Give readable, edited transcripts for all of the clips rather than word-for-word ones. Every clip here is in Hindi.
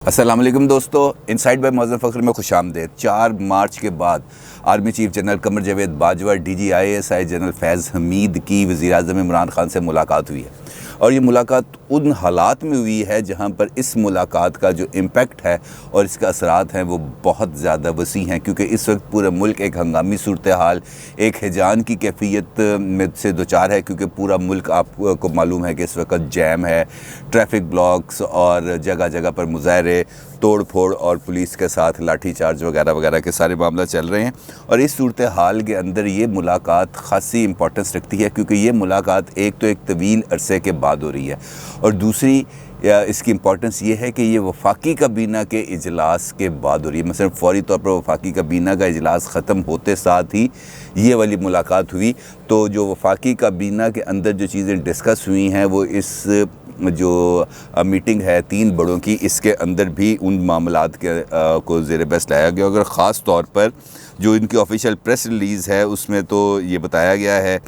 अस्सलाम वालेकुम दोस्तों, इनसाइड बाय मौज़म फ़ख्र में खुशामदीद। 4 मार्च के बाद army chief general Qamar Javed Bajwa DGISI general फैज़ हमीद की वज़ीर-ए-आज़म इमरान खान से मुलाकात हुई है और ये मुलाकात उन हालात में हुई है जहाँ पर इस मुलाकात का जो इम्पेक्ट है और इसके असरात हैं वो बहुत ज़्यादा वसी हैं, क्योंकि इस वक्त पूरा मुल्क एक हंगामी सूरत हाल, एक हिजान की कैफियत में से दोचार है, क्योंकि पूरा मुल्क आपको मालूम है कि इस वक्त जैम है, ट्रैफिक ब्लॉक्स और जगह जगह पर मुजाहरे, तोड़ फोड़ और पुलिस के साथ लाठी चार्ज वगैरह वगैरह के सारे मामला चल रहे हैं। और इस सूरत हाल के अंदर ये मुलाकात ख़ासी इंपॉर्टेंस रखती है, क्योंकि ये मुलाकात एक तो एक तवील अरसे के बाद हो रही है और दूसरी इसकी इम्पॉर्टेंस ये है कि ये वफाकी काबीना के इजलास के बाद हो रही है। मसलन फ़ौरी तौर पर वफाकी काबीना का इजलास ख़त्म होते साथ ही ये वाली मुलाकात हुई, तो जो वफाकी काबीना के अंदर जो चीज़ें डिस्कस हुई हैं वो इस जो मीटिंग है 3 बड़ों की, इसके अंदर भी उन मामलात के को ज़ेर बहस लाया गया। अगर ख़ास तौर पर जो इनकी ऑफिशियल प्रेस रिलीज़ है उसमें तो ये बताया गया है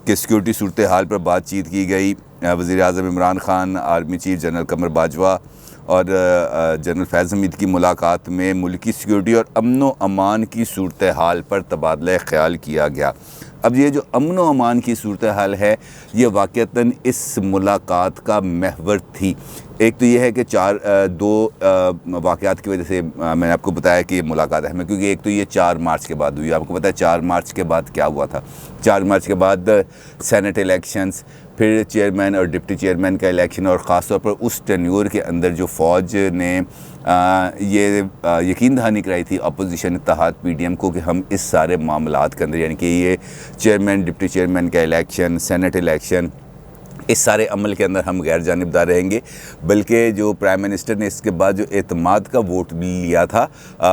कि सिक्योरिटी सूरत हाल पर बातचीत की गई। वज़ीर-ए-आज़म Imran Khan, army chief general Qamar Bajwa और जनरल फैज़ हमीद की मुलाकात में मुल्की सिक्योरिटी और अमन व अमान की सूरत हाल पर तबादला ख़याल किया गया। अब ये जो अमन व अमान की सूरत हाल है ये वाक़तन इस मुलाकात का महवर थी। एक तो ये है कि दो वाक़यात की वजह से मैंने आपको बताया कि ये मुलाकात है हमें, क्योंकि एक तो ये 4 मार्च के बाद हुई। आपको पता है 4 मार्च के बाद क्या हुआ था। 4 मार्च के बाद सेनेट इलेक्शंस, फिर चेयरमैन और डिप्टी चेयरमैन का इलेक्शन, और ख़ास तौर पर उस टेन्योर के अंदर जो फ़ौज ने ये यकीन दहानी कराई थी अपोजिशन इत्तेहाद PDM को कि हम इस सारे मामलात के अंदर, यानी कि ये चेयरमैन डिप्टी चेयरमैन का इलेक्शन, सेनेट इलेक्शन, इस सारे अमल के अंदर हम गैर जानिबदार रहेंगे। बल्कि जो प्राइम मिनिस्टर ने इसके बाद जो एतमाद का वोट भी लिया था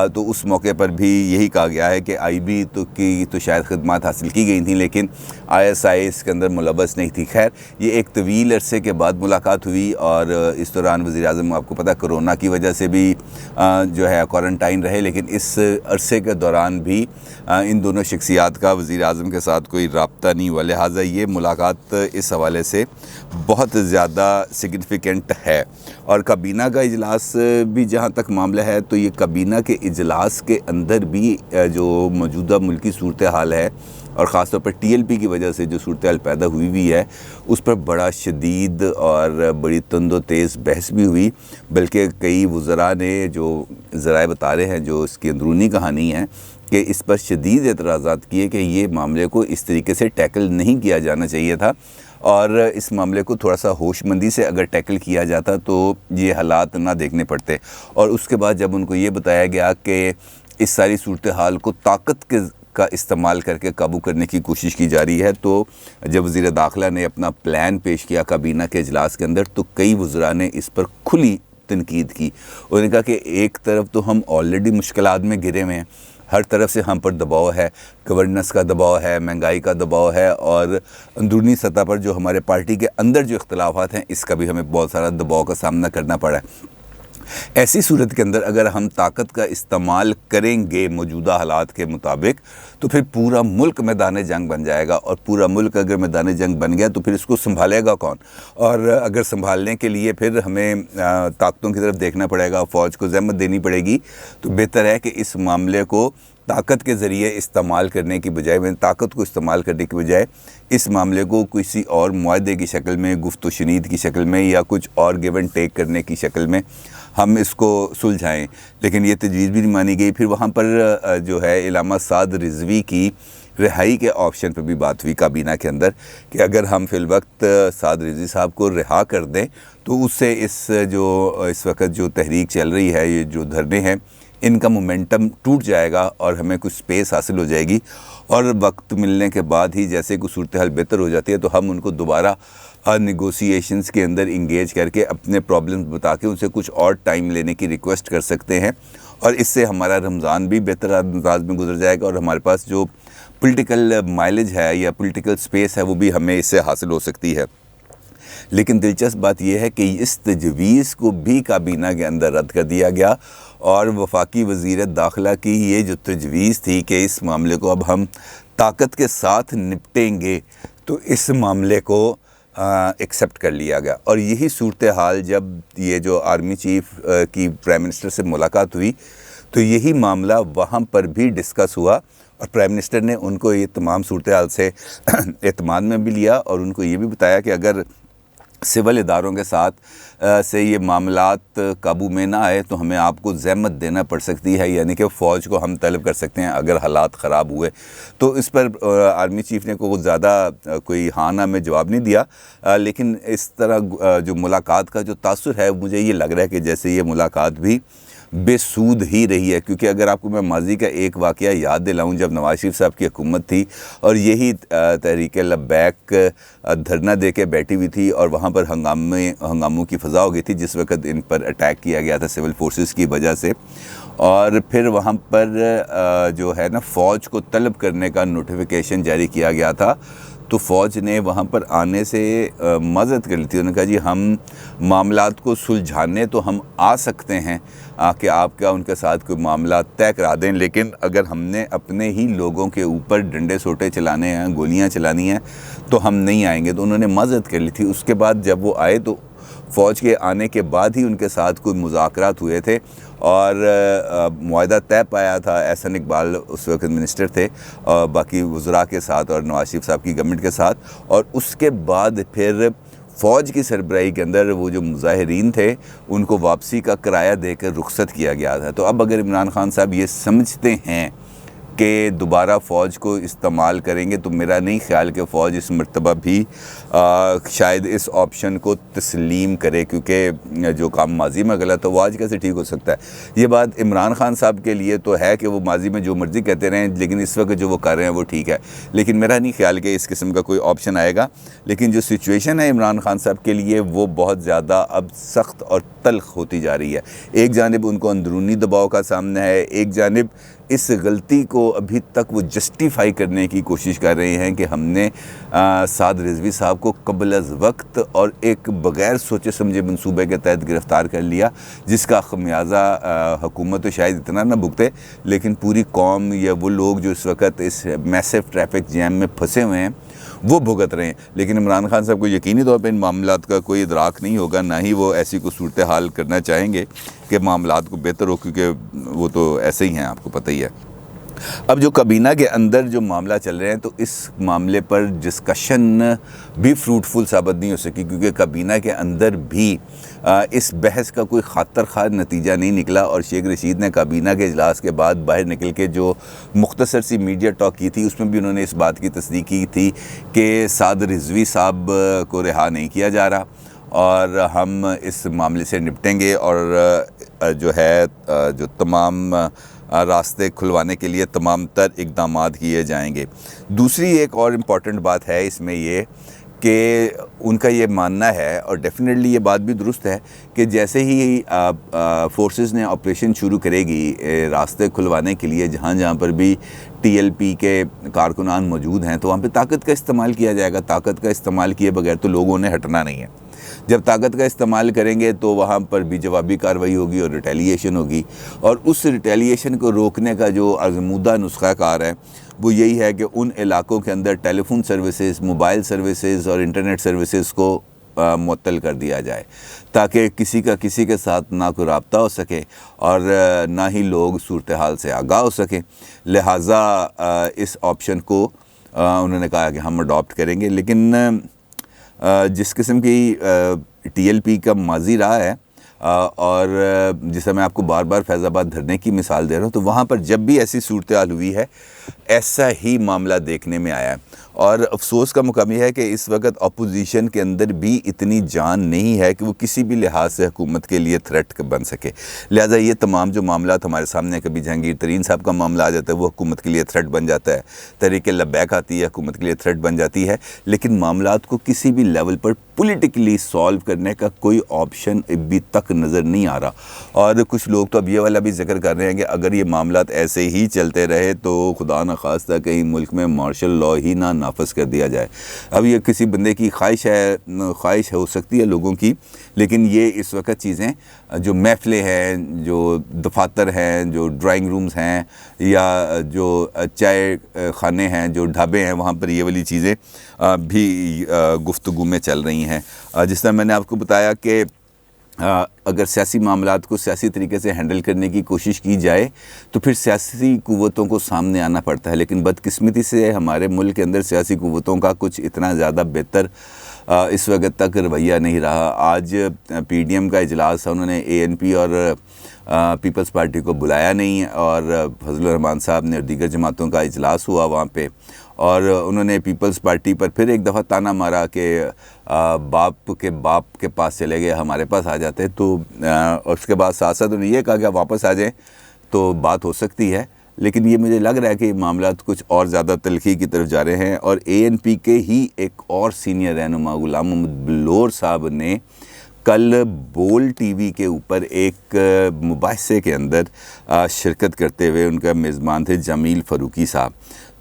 तो उस मौके पर भी यही कहा गया है कि IB तो शायद खिदमत हासिल की गई थी, लेकिन ISI इसके अंदर मुलव्वस नहीं थी। खैर, ये एक तवील अरसे के बाद मुलाकात हुई और इस दौरान वज़ीर-ए-आज़म आपको पता कोरोना की वजह से भी जो है क्वारंटाइन रहे, लेकिन इस अरसे के दौरान भी इन दोनों शख्सियात का वज़ीर-ए-आज़म के साथ कोई रब्ता नहीं हुआ। लिहाजा ये मुलाकात इस हवाले से बहुत ज़्यादा सिग्निफिकेंट है। और काबीना का इजलास भी जहाँ तक मामला है, तो ये काबीना के इजलास के अंदर भी जो मौजूदा मुल्की सूरत हाल है और ख़ास तौर पर TLP की वजह से जो सूरत हाल पैदा हुई है उस पर बड़ा शदीद और बड़ी तंदो तेज़ बहस भी हुई। बल्कि कई वज़रा ने, जो ज़राए बता रहे हैं, जो इसकी अंदरूनी कहानी है, कि इस पर शदीद एतराज़ात किए कि ये मामले को इस तरीके से टैकल नहीं किया जाना चाहिए था और इस मामले को थोड़ा सा होशमंदी से अगर टैकल किया जाता तो ये हालात ना देखने पड़ते। और उसके बाद जब उनको ये बताया गया कि इस सारी सूरत हाल को ताकत का इस्तेमाल करके काबू करने की कोशिश की जा रही है, तो जब वज़ीर दाखिला ने अपना प्लान पेश किया काबीना के इजलास के अंदर, तो कई वज़रा ने इस पर खुली तनकीद की। उन्होंने कहा कि एक तरफ तो हम ऑलरेडी मुश्किलात में घिरे हुए हैं, हर तरफ से हम पर दबाव है, गवर्नेंस का दबाव है, महंगाई का दबाव है, और अंदरूनी सतह पर जो हमारे पार्टी के अंदर जो इख्तलाफात हैं इसका भी हमें बहुत सारा दबाव का सामना करना पड़ा है। ऐसी सूरत के अंदर अगर हम ताकत का इस्तेमाल करेंगे मौजूदा हालात के मुताबिक, तो फिर पूरा मुल्क मैदान जंग बन जाएगा, और पूरा मुल्क अगर मैदान जंग बन गया तो फिर इसको संभालेगा कौन? और अगर संभालने के लिए फिर हमें ताकतों की तरफ देखना पड़ेगा, फ़ौज को ज़हमत देनी पड़ेगी, तो बेहतर है कि इस मामले को ताकत के ज़रिए इस्तेमाल करने की बजाय, ताकत को इस्तेमाल करने की बजाय इस मामले को किसी और मुआहदे की शक्ल में, गुफ्त व शनीद की शक्ल में, या कुछ और गिव एंड टेक करने की शक्ल में हम इसको सुलझाएं। लेकिन ये तजवीज़ भी नहीं मानी गई। फिर वहाँ पर जो है इलामा साद रिजवी की रिहाई के ऑप्शन पर भी बात हुई काबीना के अंदर, कि अगर हम फिल वक्त साद रिजवी साहब को रिहा कर दें तो उससे इस वक्त जो तहरीक चल रही है, ये जो धरने हैं, इनका मोमेंटम टूट जाएगा और हमें कुछ स्पेस हासिल हो जाएगी, और वक्त मिलने के बाद ही जैसे कुछ सूरत हाल बेहतर हो जाती है तो हम उनको दोबारा नेगोशिएशंस के अंदर इंगेज करके अपने प्रॉब्लम्स बता के उनसे कुछ और टाइम लेने की रिक्वेस्ट कर सकते हैं, और इससे हमारा रमज़ान भी बेहतर अंदाज में गुजर जाएगा और हमारे पास जो पॉलिटिकल माइलेज है या पॉलिटिकल स्पेस है वो भी हमें इससे हासिल हो सकती है। लेकिन दिलचस्प बात यह है कि इस तजवीज़ को भी काबीना के अंदर रद्द कर दिया गया, और वफाकी वज़ीर दाखिला की ये जो तजवीज़ थी कि इस मामले को अब हम ताकत के साथ निपटेंगे, तो इस मामले को एक्सेप्ट कर लिया गया। और यही सूरत हाल जब ये जो आर्मी चीफ़ की प्राइम मिनिस्टर से मुलाकात हुई तो यही मामला वहाँ पर भी डिस्कस हुआ और प्राइम मिनिस्टर ने उनको ये तमाम सूरत हाल से एतमाद में भी लिया और उनको ये भी बताया कि अगर सिविल इदारों के साथ से ये मामलात काबू में ना आए तो हमें आपको ज़हमत देना पड़ सकती है, यानी कि फ़ौज को हम तलब कर सकते हैं अगर हालात ख़राब हुए। तो इस पर आर्मी चीफ़ ने को ज़्यादा कोई हाँ ना में जवाब नहीं दिया, लेकिन इस तरह जो मुलाकात का जो तासुर है मुझे ये लग रहा है कि जैसे ये मुलाकात भी बेसूद ही रही है। क्योंकि अगर आपको मैं माजी का एक वाक़या याद दिलाऊं, जब नवाज शरीफ साहब की हुकूमत थी और यही तहरीक लब्बैक धरना दे के बैठी हुई थी और वहाँ पर हंगामों की फ़ज़ा हो गई थी जिस वक्त इन पर अटैक किया गया था सिविल फोर्सेस की वजह से, और फिर वहाँ पर जो है ना फ़ौज को तलब करने का नोटिफिकेशन जारी किया गया था। तो फ़ौज ने वहाँ पर आने से मदद कर ली थी। उन्होंने कहा जी हम मामलात को सुलझाने तो हम आ सकते हैं कि आप क्या उनके साथ कोई मामला तय करा दें, लेकिन अगर हमने अपने ही लोगों के ऊपर डंडे सोटे चलाने हैं, गोलियां चलानी हैं तो हम नहीं आएंगे। तो उन्होंने मदद कर ली थी। उसके बाद जब वो आए तो फ़ौज के आने के बाद ही उनके साथ कोई मुज़ाकरात हुए थे और मुआहदा तय पाया था। एहसन इकबाल उस वक्त मिनिस्टर थे और बाकी वज़रा के साथ और नवाज शरीफ साहब की गवर्नमेंट के साथ, और उसके बाद फिर फ़ौज की सरबराही के अंदर वो जो मुजाहिरीन थे उनको वापसी का किराया देकर रुखसत किया गया था। तो अब अगर इमरान खान साहब ये समझते हैं कि दोबारा फ़ौज को इस्तेमाल करेंगे तो मेरा नहीं ख्याल कि फ़ौज इस मरतबा भी शायद इस ऑप्शन को तस्लीम करे, क्योंकि जो काम माजी में गलत है वो आज कैसे ठीक हो सकता है। ये बात इमरान खान साहब के लिए तो है कि वो माजी में जो मर्ज़ी कहते रहें, लेकिन इस वक्त जो वो कर रहे हैं वो ठीक है, लेकिन मेरा नहीं ख्याल कि इस किस्म का कोई ऑप्शन आएगा। लेकिन जो सिचुएशन है इमरान खान साहब के लिए वो बहुत ज़्यादा अब सख्त और तल्ख होती जा रही है। एक जानिब उनको अंदरूनी दबाव का सामना है, एक जानिब इस गलती को अभी तक वो जस्टिफाई करने की कोशिश कर रहे हैं कि हमने साद रिजवी साहब को कबल अज़ वक्त और एक बग़ैर सोचे समझे मंसूबे के तहत गिरफ़्तार कर लिया, जिसका ख़मियाज़ा हुकूमत तो शायद इतना ना भुगते लेकिन पूरी कौम या वो लोग जो इस वक्त इस मैसिव ट्रैफिक जैम में फंसे हुए हैं वो भुगत रहे हैं। लेकिन इमरान खान साहब को यकीनी तौर पर इन मामलात का कोई इदराक नहीं होगा, ना ही वो ऐसी कोई सूरत हाल करना चाहेंगे कि मामलात को बेहतर हो, क्योंकि वो तो ऐसे ही हैं, आपको पता ही है। अब जो काबीना के अंदर जो मामला चल रहे हैं तो इस मामले पर डिस्कशन भी फ्रूटफुल साबित नहीं हो सकी, क्योंकि काबीना के अंदर भी इस बहस का कोई खातर खार नतीजा नहीं निकला। और शेख रशीद ने काबीना के इजलास के बाद बाहर निकल के जो मुख्तसर सी मीडिया टॉक की थी उसमें भी उन्होंने इस बात की तस्दीक की थी कि साद रिजवी साहब को रिहा नहीं किया जा रहा और हम इस मामले से निपटेंगे और जो है जो तमाम रास्ते खुलवाने के लिए तमाम तर इक़दामात किए जाएंगे। दूसरी एक और इम्पॉर्टेंट बात है इसमें ये कि उनका ये मानना है, और डेफिनेटली ये बात भी दुरुस्त है, कि जैसे ही फोर्सेस ने ऑपरेशन शुरू करेगी रास्ते खुलवाने के लिए, जहाँ जहाँ पर भी TLP के कारकुनान मौजूद हैं तो वहाँ पे ताकत का इस्तेमाल किया जाएगा। ताकत का इस्तेमाल किए बगैर तो लोगों ने हटना नहीं है। जब ताकत का इस्तेमाल करेंगे तो वहाँ पर भी जवाबी कार्रवाई होगी और रिटेलिएशन होगी, और उस रिटेलिएशन को रोकने का जो आज़मूदा नुस्खा कार है वो यही है कि उन इलाकों के अंदर टेलीफोन सर्विसेज, मोबाइल सर्विसेज और इंटरनेट सर्विसेज को मुअत्तल कर दिया जाए, ताकि किसी का किसी के साथ ना कोई रब्ता हो सके और ना ही लोग सूरत हाल से आगाह हो सकें। लिहाजा इस ऑप्शन को उन्होंने कहा कि हम अडॉप्ट करेंगे। लेकिन जिस किस्म की TLP का माजी रहा है और जिसे मैं आपको बार बार फैज़ाबाद धरने की मिसाल दे रहा हूँ, तो वहाँ पर जब भी ऐसी सूरत हाल हुई है ऐसा ही मामला देखने में आया है। और अफसोस का मुकाम यह है कि इस वक्त अपोजिशन के अंदर भी इतनी जान नहीं है कि वो किसी भी लिहाज से हुकूमत के लिए थ्रेट बन सके। लिहाजा ये तमाम जो मामला हमारे सामने, कभी जहांगीर तरीन साहब का मामला आ जाता है वो हुकूमत के लिए थ्रेट बन जाता है, तहरीक लब्बैक आती है हुकूमत के लिए थ्रेट बन जाती है, लेकिन मामलात को किसी भी लेवल पर पॉलिटिकली सॉल्व करने का कोई ऑप्शन अभी तक हक़ नज़र नहीं आ रहा। और कुछ लोग तो अब ये वाला भी जिक्र कर रहे हैं कि अगर ये मामलात ऐसे ही चलते रहे तो खुदा न खास्ता कहीं मुल्क में मार्शल लॉ ही ना नाफज कर दिया जाए। अब ये किसी बंदे की ख्वाहिश हो सकती है लोगों की, लेकिन ये इस वक्त चीज़ें जो महफ़िलें हैं, जो दफातर हैं, जो ड्राइंग रूम्स हैं, या जो चाय खाने हैं, जो ढाबे हैं, वहाँ पर ये वाली चीज़ें भी गुफ्तगू में चल रही हैं। जिस तरह मैंने आपको बताया कि अगर सियासी मामलात को सियासी तरीके से हैंडल करने की कोशिश की जाए तो फिर सियासी क़ुव्वतों को सामने आना पड़ता है, लेकिन बदकिस्मती से हमारे मुल्क के अंदर सियासी क़ुव्वतों का कुछ इतना ज़्यादा बेहतर इस वक्त तक रवैया नहीं रहा। आज PDM का इजलास है, उन्होंने ANP और पीपल्स पार्टी को बुलाया नहीं, और फजलुर रहमान साहब ने और दीगर जमातों का इजलास हुआ वहाँ पे, और उन्होंने पीपल्स पार्टी पर फिर एक दफ़ा ताना मारा कि बाप के पास चले गए, हमारे पास आ जाते। तो उसके बाद साथ साथ उन्होंने ये कहा कि आप वापस आ जाएं तो बात हो सकती है, लेकिन ये मुझे लग रहा है कि मामला कुछ और ज़्यादा तलखी की तरफ जा रहे हैं। और ANP के ही एक और सीनियर रहनुमा गुलाम मोहम्मद बलोर साहब ने कल बोल TV के ऊपर एक मुबाहिसे के अंदर शिरकत करते हुए, उनका मेज़बान थे जमील फ़ारूकी साहब,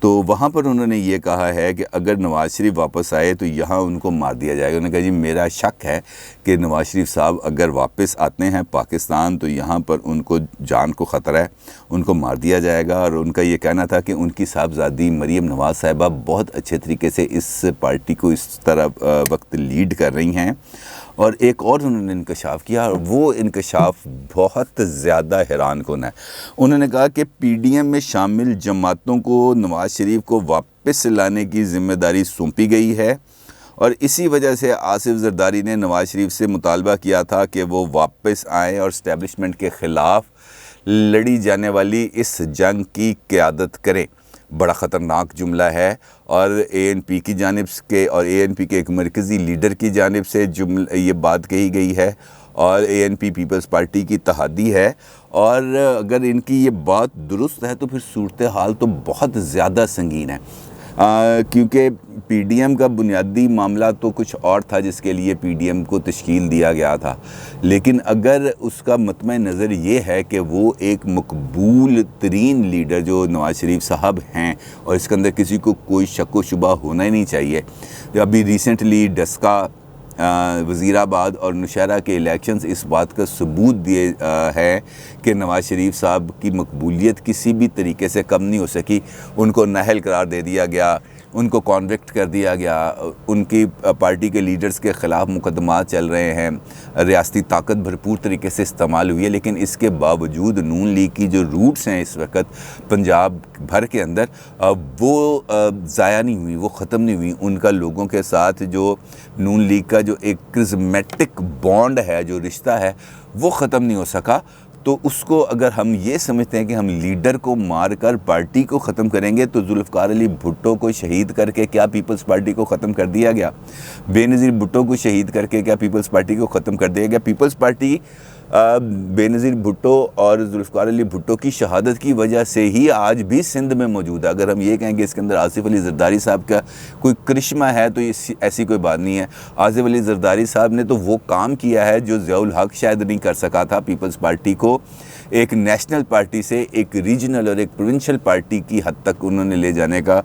तो वहाँ पर उन्होंने ये कहा है कि अगर नवाज़ शरीफ वापस आए तो यहाँ उनको मार दिया जाएगा। उन्होंने कहा जी मेरा शक है कि नवाज़ शरीफ साहब अगर वापस आते हैं पाकिस्तान तो यहाँ पर उनको जान को ख़तरा है, उनको मार दिया जाएगा। और उनका ये कहना था कि उनकी साहबजादी मरीम नवाज़ साहिबा बहुत अच्छे तरीके से इस पार्टी को इस तरह वक्त लीड कर रही हैं। और एक और उन्होंने इंकशाफ किया, और वो इंकशाफ बहुत ज़्यादा हैरान कुन है। उन्होंने कहा कि PDM में शामिल जमातों को नवाज़ शरीफ को वापस लाने की ज़िम्मेदारी सौंपी गई है, और इसी वजह से आसिफ जरदारी ने नवाज़ शरीफ से मुतालबा किया था कि वो वापस आएँ और इस्टेब्लिशमेंट के ख़िलाफ़ लड़ी जाने वाली इस जंग की क़यादत करें। बड़ा ख़तरनाक जुमला है, और ANP की जानिब के और ANP के एक मरकज़ी लीडर की जानिब से ये बात कही गई है, और ANP पीपल्स पार्टी की तहादी है। और अगर इनकी ये बात दुरुस्त है तो फिर सूरत हाल तो बहुत ज़्यादा संगीन है, क्योंकि PDM का बुनियादी मामला तो कुछ और था जिसके लिए PDM को तश्कील दिया गया था, लेकिन अगर उसका मतमे नज़र ये है कि वो एक मकबूल तरीन लीडर जो नवाज़ शरीफ साहब हैं, और इसके अंदर किसी को कोई शक व शुबा होना ही नहीं चाहिए। अभी रिसेंटली डस्का, वज़ीराबाद और नौशहरा के इलेक्शंस इस बात का सबूत दिए है कि नवाज़ शरीफ साहब की मकबूलियत किसी भी तरीके से कम नहीं हो सकी। उनको नाअहल करार दे दिया गया, उनको कॉन्विक्ट कर दिया गया, उनकी पार्टी के लीडर्स के ख़िलाफ़ मुकदमात चल रहे हैं, रियासती ताकत भरपूर तरीके से इस्तेमाल हुई है, लेकिन इसके बावजूद नून लीग की जो रूट्स हैं इस वक्त पंजाब भर के अंदर वो ज़ाया नहीं हुई, वो ख़त्म नहीं हुई। उनका लोगों के साथ जो नून लीग का जो एक क्रिज़मेटिक बॉन्ड है, जो रिश्ता है, वो ख़त्म नहीं हो सका। तो उसको अगर हम ये समझते हैं कि हम लीडर को मार कर पार्टी को ख़त्म करेंगे, तो जुल्फ़िकार अली भुट्टो को शहीद करके क्या पीपल्स पार्टी को ख़त्म कर दिया गया? बेनज़ीर भुट्टो को शहीद करके क्या पीपल्स पार्टी को ख़त्म कर दिया गया? पीपल्स पार्टी बेनज़ीर भुट्टो और जुल्फ़िकार अली भुट्टो की शहादत की वजह से ही आज भी सिंध में मौजूद है। अगर हम ये कहें कि इसके अंदर आसिफ अली ज़रदारी साहब का कोई करिश्मा है तो ऐसी कोई बात नहीं है। आसिफ अली ज़रदारी साहब ने तो वो काम किया है जो ज़ियाउल हक़ शायद नहीं कर सका था। पीपल्स पार्टी को एक नेशनल पार्टी से एक रीजनल और एक प्रोविंशियल पार्टी की हद तक उन्होंने ले जाने का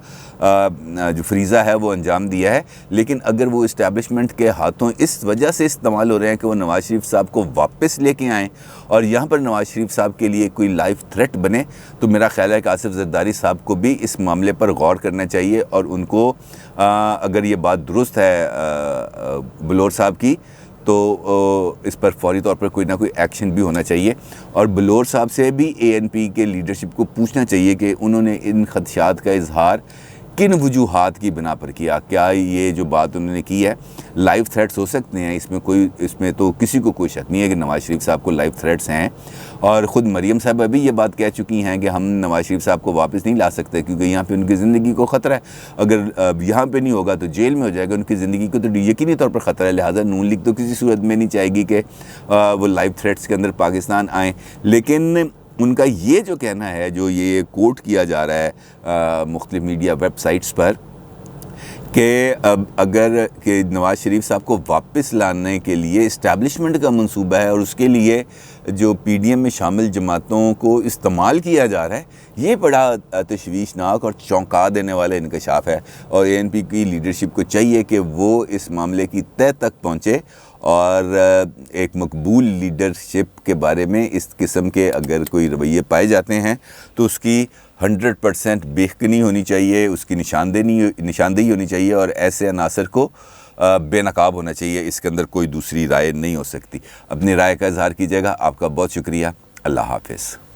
जो फ्रीज़ा है वो अंजाम दिया है। लेकिन अगर वो इस्टेब्लिशमेंट के हाथों इस वजह से इस्तेमाल हो रहे हैं कि वो नवाज़ शरीफ साहब को वापस लेके आएँ और यहाँ पर नवाज़ शरीफ साहब के लिए कोई लाइफ थ्रेट बने, तो मेरा ख्याल है कि आसिफ ज़रदारी साहब को भी इस मामले पर गौर करना चाहिए और उनको अगर ये बात दुरुस्त है बलोर साहब की, तो इस पर फौरी तौर पर कोई ना कोई एक्शन भी होना चाहिए। और बलोर साहब से भी ANP के लीडरशिप को पूछना चाहिए कि उन्होंने इन खदशात का इजहार किन वजूहात की बिना पर किया। क्या ये जो बात उन्होंने की है लाइव थ्रेट्स हो सकते हैं, इसमें तो किसी को कोई शक नहीं है कि नवाज़ शरीफ साहब को लाइव थ्रेट्स हैं। और ख़ुद मरीम साहब अभी ये बात कह चुकी हैं कि हम नवाज़ शरीफ साहब को वापस नहीं ला सकते क्योंकि यहाँ पे उनकी ज़िंदगी को ख़तरा है। अगर यहाँ पे नहीं होगा तो जेल में हो जाएगा, उनकी ज़िंदगी को तो यकीनी तौर पर ख़तरा है। लिहाजा नून लीग तो किसी सूरत में नहीं चाहेगी कि वो लाइव थ्रेट्स के अंदर पाकिस्तान आएँ। लेकिन उनका ये जो कहना है, जो ये कोट किया जा रहा है मुख्तलिफ मीडिया वेबसाइट्स पर, कि अब अगर कि नवाज़ शरीफ साहब को वापस लाने के लिए इस्टेब्लिशमेंट का मंसूबा है और उसके लिए जो पीडीएम में शामिल जमातों को इस्तेमाल किया जा रहा है, ये बड़ा तशवीशनाक और चौंका देने वाला इंकशाफ है। और एएनपी की लीडरशिप को चाहिए कि वो इस मामले की तह तक पहुँचे और एक मकबूल लीडरशिप के बारे में इस किस्म के अगर कोई रवैये पाए जाते हैं तो उसकी 100% बेखनी होनी चाहिए, उसकी निशानदेही होनी चाहिए और ऐसे अनासर को बेनकाब होना चाहिए। इसके अंदर कोई दूसरी राय नहीं हो सकती। अपनी राय का इजहार कीजिएगा। आपका बहुत शुक्रिया। अल्लाह हाफ़िज़।